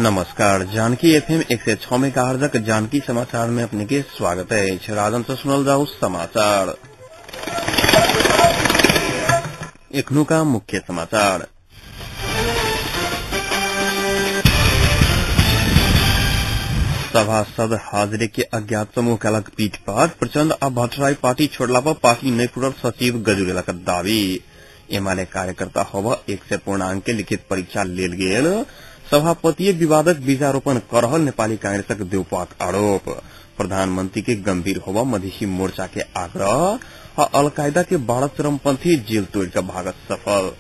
नमस्कार। Janaki FM 106 megahertz Janaki समाचार में अपने के स्वागत है। राजन से सुनल जाऊ समाचार। एखनु का मुख्य समाचार। सभासद हाजरे के अज्ञात समूह के अलग पीटपाट प्रचण्ड आ भट्टराई पार्टी छोड़ला पर पार्टी नहीं फुटल सचिव गजुरेला का दावी। एमाले कार्यकर्ता होब 100 पूर्णांक के लिखित परीक्षा लेल गेल। सभापतीय विवादक बीजारोपण कर रहल नेपाली कांग्रेसक देवपाक आरोप। प्रधानमंत्री के गंभीर होब मधेसी मोर्चा के आग्रह आ अलकायदा के 12 चरमपंथी जेल तोड़ कर भागत सफल।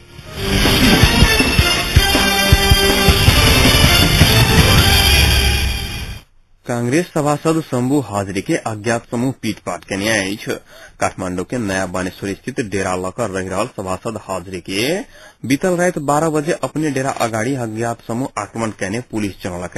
कांग्रेस सभासद शंभु हाजरे के अज्ञात समूह पीटपाट के न्याय। काठमांडू के नया बानेश्वर स्थित डेरा लकर रह रहल सभासद हाजरे के बीतल रात 12 बजे अपने डेरा अगाड़ी अज्ञात समूह आक्रमण करने पुलिस जनलक।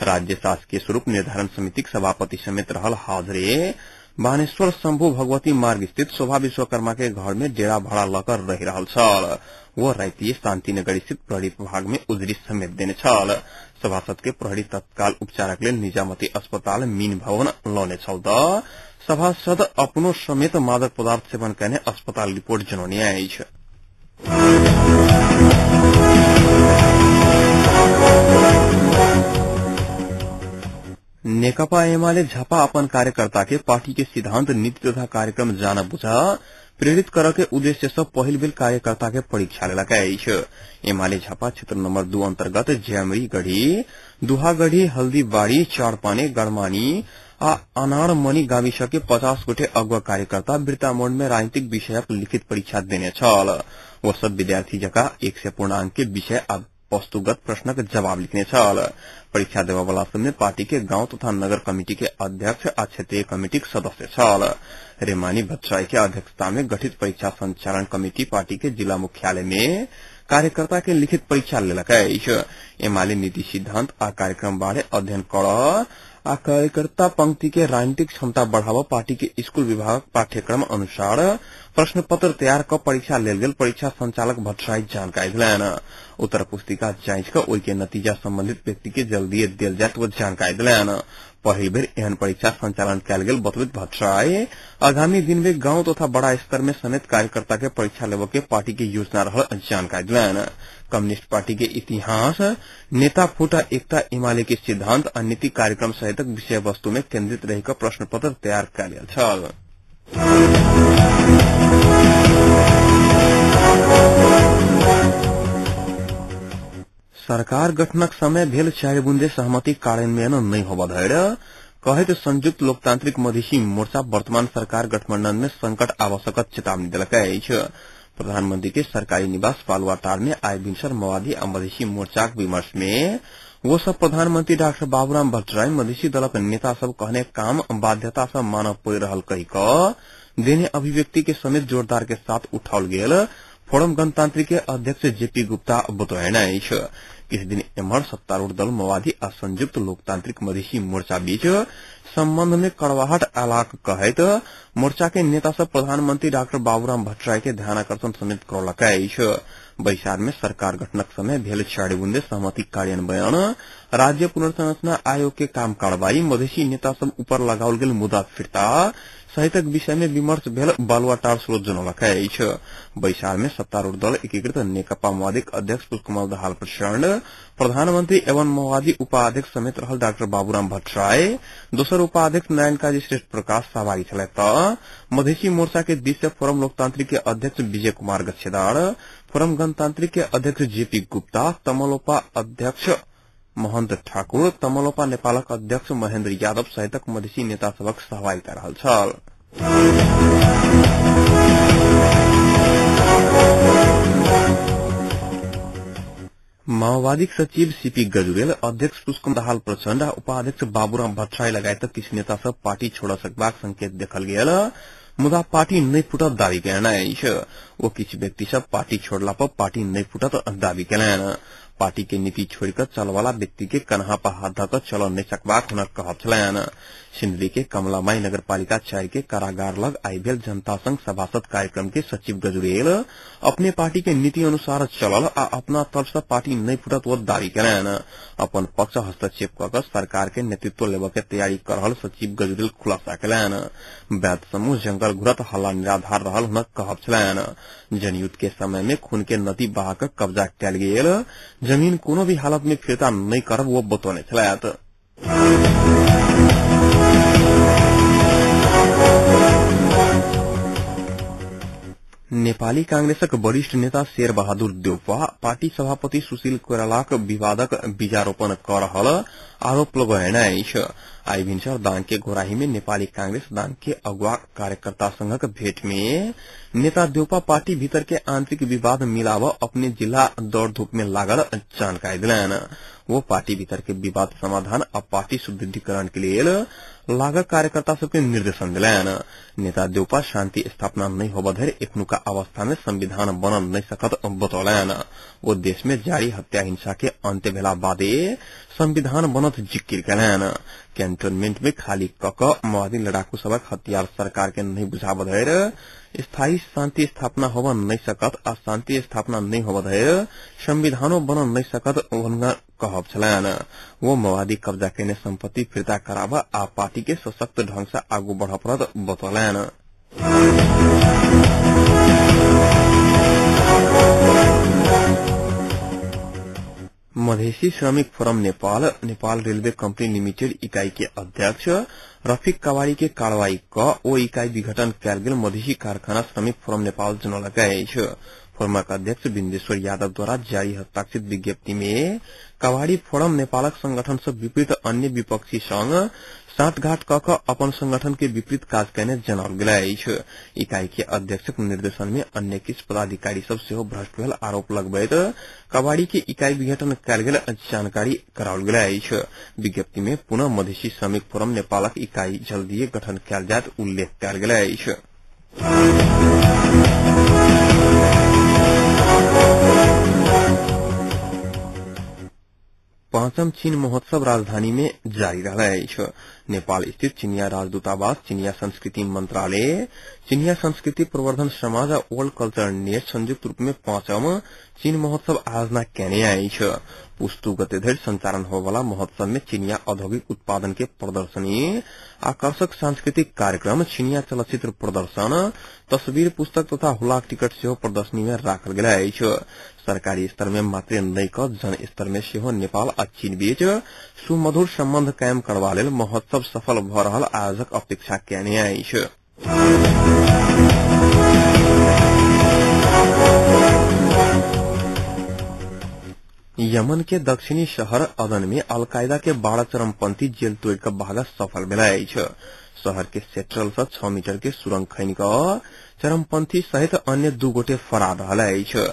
राज्य शासकीय स्वरूप निर्धारण समितिक सभापति समेत रहल हाजरे बानेश्वर शंभु भगवती मार्ग स्थित शोभा विश्वकर्मा के घर में डेरा भाड़ा लकर रह रहल छल। वो राति शांतिनगर स्थित प्रहरी विभाग में उजरी समेत देने छल। सभासद के प्रहरी तत्काल उपचारक लेल निजामती अस्पताल मीन भवन लौने छल। सभासद अपनो समेत मादक पदार्थ सेवन करने अस्पताल रिपोर्ट जनौने अछि। नेकपा एमाले झापा अपन कार्यकर्ता के पार्टी के सिद्धांत नीति तथा कार्यक्रम जान बुझा प्रेरित कर के उद्देश्य से पहिल बेर कार्यकर्ता के परीक्षा लेलक। एमाले झापा क्षेत्र नंबर 2 अंतर्गत ज्यामरी गढ़ी, दुहागढ़ी, हल्दीबाड़ी, चारपाने, गड़मानी आ अनारमणि गाविस के 50 गोटे अगुवा कार्यकर्ता वृत्तामोड़ में राजनीतिक विषय लिखित परीक्षा देने छल। वो सब विद्यार्थी जका 100 पूर्णांक के विषय आ वस्तुगत प्रश्नक जवाब लिखने छल। परीक्षा देवा वाला सब में पार्टी के गांव तथा नगर कमेटी के अध्यक्ष आ क्षेत्रीय कमेटी सदस्य छल। रेमानी भट्टराई के अध्यक्षता में गठित परीक्षा संचालन कमेटी पार्टी के जिला मुख्यालय में कार्यकर्ता के लिखित परीक्षा लेलक। एमाले नीति सिद्धांत आ कार्यक्रम बारे अध्ययन कर आ कार्यकर्ता पंक्ति के राजनीतिक क्षमता बढ़ावा पार्टी के स्कूल विभाग पाठ्यक्रम अनुसार प्रश्न पत्र तैयार कर परीक्षा लेल गेल। परीक्षा संचालक भट्टराई जानकारी दिलन। उत्तर पुस्तिका जांच कर ओई के नतीजा संबंधित व्यक्ति के जल्दी देल जात वो जानकारी दिलन। पहिल बेर एहन परीक्षा संचालन कयल गेल बतौलत भट्टराई आगामी दिन में गांव तथा बड़ा स्तर में समेत कार्यकर्ता के परीक्षा लेवे के पार्टी के योजना रहल जानकारी दिलन। कम्युनिस्ट पार्टी के इतिहास, नेता फूटा एकता, एमाले के सिद्धांत और नीति कार्यक्रम सहित विषय वस्तु में केंद्रित रहकर प्रश्न पत्र तैयार कयल गेल छल। सरकार गठनक समय भेल 4 बुंदे सहमति कार्यान्वयन नहीं होबा धरि कहैत संयुक्त लोकतांत्रिक मधेसी मोर्चा वर्तमान सरकार गठबंधन में संकट आवश्यक चेतावनी देलक अछि। प्रधानमंत्री के सरकारी निवास पालुवाटार में आय बिनसर माओवादी आ मधेसी मोर्चाक विमर्श में वो सब प्रधानमंत्री डॉक्टर बाबूराम भट्टराई मधेसी दलक नेता सब कहने काम बाध्यता से मानव पड़ रहल कही क देने अभिव्यक्ति के समेत जोरदार के साथ उठाओल गेल। फोरम गणतांत्रिक के अध्यक्ष जेपी गुप्ता बतौलन अछि। किसी दिन एम्हर सत्तारूढ़ दल माओवादी आ संयुक्त लोकतांत्रिक मधेसी मोर्चा बीच संबंध में कड़वाहट अयलाक कहैत मोर्चा के नेता सब प्रधानमंत्री डॉक्टर बाबूराम भट्टराई के ध्यानाकर्षण समेत करौलक अछि। बैसार में सरकार गठनक समय भेल 4 बुंदे सहमति कार्यान्वयन, राज्य पुनर्संरचना आयोग के काम कार्रवाई, मधेसी नेता सब ऊपर लगाओल गेल मुद्दा फिरता सहितक विषय में विमर्श भेल बालुवाटार स्रोत जनौलक अछि। बैसार में सत्तारूढ़ दल एकीकृत नेकपा माओवादी अध्यक्ष पुष्पकमल दाहाल प्रचण्ड, प्रधानमंत्री एवं माओवादी उपाध्यक्ष समेत रहल डॉक्टर बाबूराम भट्टराई, दोसर उपाध्यक्ष नयन काजी श्रेष्ठ प्रकाश सहभागी छलैथ। मधेसी मोर्चा के दिश से फोरम लोकतांत्रिक के अध्यक्ष विजय कुमार गच्छेदार, फोरम गणतांत्रिक के अध्यक्ष जेपी गुप्ता, तमलोपा अध्यक्ष महंत ठाकुर, तमलोपा नेपालक अध्यक्ष महेन्द्र यादव सहितक मधेसी नेता सबक सहभागिता रहल छल। माओवादी सचिव सीपी गजुरेल, अध्यक्ष पुष्पकमल दाहाल प्रचण्ड, उपाध्यक्ष बाबूराम भट्टराई लगायत किछु नेता सब पार्टी छोड़ सकबाक संकेत देखल गेल। मुदा पार्टी नहीं फुटत दावी कयलनि अछि। ओ किछु व्यक्ति सब पार्टी छोड़ला पर पार्टी नहीं फुटत दावी कयलनि। पार्टी के नीति छोड़कर चल वाला व्यक्ति के कन्हा पर हाथ धक चल नहीं सकबाक हुनर कहब छलैन। सिंदरी के कमलामाई नगरपालिका 4 के कारागार लग आईभेल जनता संघ सभासद कार्यक्रम के सचिव गजुरेल अपने पार्टी के नीति अनुसार चलल आ अपना तरफ से पार्टी नहीं फुटत वो दावी करेन। अपन पक्ष हस्तक्षेप कर सरकार के नेतृत्व लेवे के तैयारी कर रहल सचिव गजुरेल खुलासा करेन। वैद समूह जंगल घुरत हल्ला निराधार रहल हुनर कहब छलैन। जनयुद्ध के समय में खून के नदी बहाकर कब्जा कयल गेल जमीन कोनो भी हालत में फिरता नहीं करब वो बतौने छलैत। नेपाली कांग्रेसक वरिष्ठ नेता शेर बहादुर देउपा पार्टी सभापति सुशील कोइरालाक विवादक बीजारोपण कर रहल आरोप लगाएन छ। आई भिनसर दाङ के घोराही में नेपाली कांग्रेस दाङ के अगुवा कार्यकर्ता संघक भेंट में नेता देउपा पार्टी भीतर के आंतरिक विवाद मिलाव अपने जिला दौड़ धूप में लागल जानकारी दिलायन। वो पार्टी भीतर के विवाद समाधान और पार्टी सुदृढ़ीकरण के लिए लागत कार्यकर्ता सबके निर्देशन दिलायन। नेता देउपा शांति स्थापना नहीं होब धरि एखनुका अवस्था में संविधान बनल नहीं सकत बतौलैन। वो देश में जारी हत्या हिंसा के अंत्य भेला बादे संविधान बनत जिक्र कलैन। कैंटोनमेंट में खाली कक माओवादी लड़ाकू सबक हथियार सरकार के नहीं बुझाब धरि स्थायी शांति स्थापना होब नहीं सकत आ शांति स्थापना नहीं होब धरि संविधानो बनल नहीं सकत कहब छलैन। वो माओवादी कब्जा केने संपत्ति फिर्ता कराब आ पार्टी के सशक्त ढंग से आगू बढ़ पड़त बतौलैन। मधेसी श्रमिक form Nepal railway company limited इकाई के अध्यक्ष रफिक कवाड़ी के कार्रवाई क ओ इकाई विघटन कयल गेल मधेसी कारखाना श्रमिक फोरम नेपाल जनौलक अछि। फोरमक अध्यक्ष बिन्देश्वर यादव द्वारा जारी हस्ताक्षरित विज्ञप्ति में कवाड़ी फोरम नेपालक संगठन से विपरीत अन्य विपक्षी संग साठगांठ क अपन संगठन के विपरीत काज करने जनाओल गेल अछि। इकाई के अध्यक्षक निर्देशन में अन्य किछु पदाधिकारी सब सेहो भ्रष्ट भेल आरोप लगबैत कवाड़ी के इकाई विघटन कयल गेल जानकारी कराओल गेल अछि। विज्ञप्ति में पुनः मधेसी श्रमिक फोरम नेपालक इकाई जल्दीए गठन कयल जायत उल्लेख कयल गेल अछि। पांचम चीन महोत्सव राजधानी में जारी रहा। नेपाल स्थित चिनिया राजदूतावास, चिनिया संस्कृति मंत्रालय, चिनिया संस्कृति प्रवर्धन समाज और वर्ल्ड कल्चर नेट संयुक्त रूप में पांचम चीन महोत्सव आयोजना केने अछि। पुस्तु गते धरि संचालन होने वाला महोत्सव में चिनिया औद्योगिक उत्पादन के प्रदर्शनी, आकर्षक सांस्कृतिक कार्यक्रम, चिनिया चलचित्र प्रदर्शन, तस्वीर पुस्तक तथा हुलाक टिकट सेहो प्रदर्शनी में राखल गेल अछि। सरकारी स्तर में मात्र नहीं क जन स्तर में सेहो नेपाल आ चीन बीच सुमधुर संबंध कायम करबा लेल महोत्सव सफल भ रहल आयोजक अपेक्षा केने अछि। यमन के दक्षिणी शहर अदन में अलकायदा के 12 चरमपंथी जेल तोड़ कर भागा सफल भेल अछि। शहर के सेंट्रल से 6 मीटर के सुरंग खनि क चरमपंथी सहित अन्य 2 गोटे फरार रहल अछि।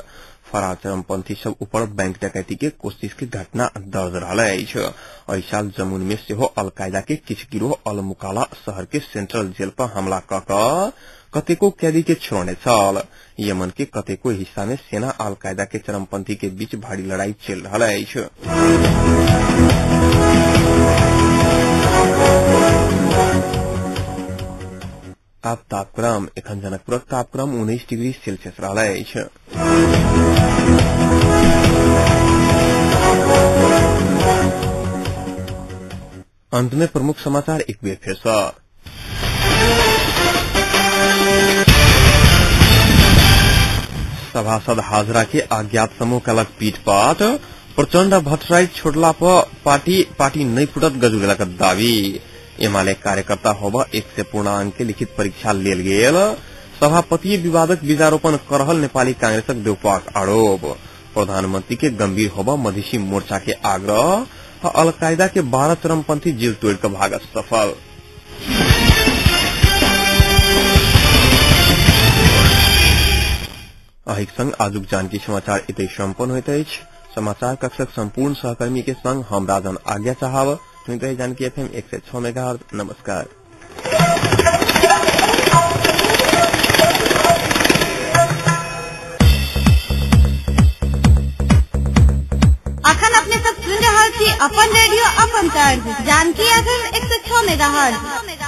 फरार चरमपंथी सब ऊपर बैंक डकैती के कोशिश की घटना दर्ज रहल अछि। एहि साल जमुन में सेहो अलकायदा के किछु गिरोह अल मुकाला शहर के सेंट्रल जेल पर हमला क कतेको कैदी के छोड़ने छल। यमन के कतेको हिस्सा में सेना अलकायदा के चरमपंथी के बीच भारी लड़ाई चल रहल अछि। अब तापक्रम एखन जनकपुरक तापक्रम 19 डिग्री सेल्सियस रहल अछि। अंत में प्रमुख समाचार एक बेर फिर से। सभासद हाजरा के अज्ञात समूह का लग पीटपाट, प्रचंड भट्टराई छोड़ला पर पार्टी नहीं फुटत गजुरेलक दावी। एमाले कार्यकर्ता होब 1 से पूर्णांक के लिखित परीक्षा लेल गेल। सभापति विवादक बीजारोपण कर रहल नेपाली कांग्रेसक देउपाक आरोप। प्रधानमंत्री के गंभीर होब मधेसी मोर्चा के आग्रह। अलकायदा के 12 चरमपंथी जेल तोड़ कर भागत सफल। अहिक संग आजुक जानकी समाचार एतै संपन्न होइत अछि। समाचार कक्षक संपूर्ण सहकर्मी के संग हम राजन आज्ञा चाहब। Janki FM 106 megahertz. नमस्कार। अपन रेडियो अपन तर्ज जानकी एफएम 106 मेगाहर्ट्ज।